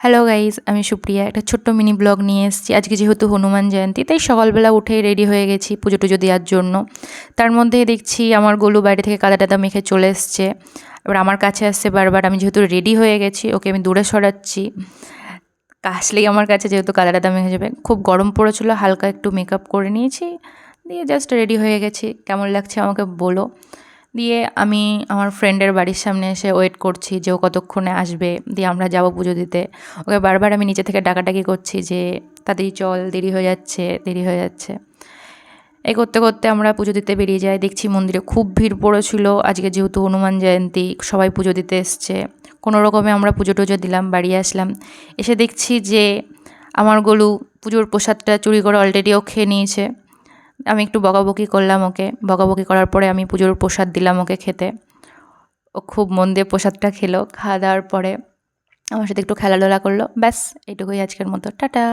Hello guys, আমি সুপ্রিয়া। একটা ছোট্ট মিনি ব্লগ নিয়ে এসেছি। আজকে যেহেতু হনুমান জয়ন্তী, তাই সকালবেলা উঠেই রেডি হয়ে গেছি পুজো টুজো দেওয়ার জন্য। তার মধ্যেই দেখছি আমার গোলু বাইরে থেকে কাদা টাদা মেখে চলে এসছে। এবার আমার কাছে আসছে বারবার। আমি যেহেতু রেডি হয়ে গেছি, ওকে আমি দূরে সরাচ্ছি। আসলেই আমার কাছে যেহেতু কাদা টাদা মেখে যাবে। খুব গরম পড়েছিল, হালকা একটু মেকআপ করে নিয়েছি, দিয়ে জাস্ট রেডি হয়ে গেছি। কেমন লাগছে আমাকে বলো। দিয়ে আমি আমার ফ্রেন্ডের বাড়ির সামনে এসে ওয়েট করছি যে ও কতক্ষণে আসবে, দিয়ে আমরা যাব পুজো দিতে। ওকে বারবার আমি নিচে থেকে ডাকাডাকি করছি যে তাড়াতাড়ি চল, দেরি হয়ে যাচ্ছে, দেরি হয়ে যাচ্ছে। এই করতে করতে আমরা পুজো দিতে বেরিয়ে যাই। দেখছি মন্দিরে খুব ভিড় পড়েছিল। আজকে যেহেতু হনুমান জয়ন্তী, সবাই পুজো দিতে এসছে। কোনো রকমে আমরা পুজো টুজো দিলাম, বাড়ি আসলাম। এসে দেখছি যে আমার গোলু পুজোর প্রসাদটা চুরি করে অলরেডি ও খেয়ে নিয়েছে। আমি একটু বকাবকি করলাম ওকে। বকাবকি করার পরে আমি পুজোর প্রসাদ দিলাম ওকে খেতে। ও খুব মন দিয়ে প্রসাদটা খেলো। খাওয়া দাওয়ার পরে আমার সাথে একটু খেলাধুলা করলো। ব্যাস, এইটুকুই আজকের মতো। টাটা।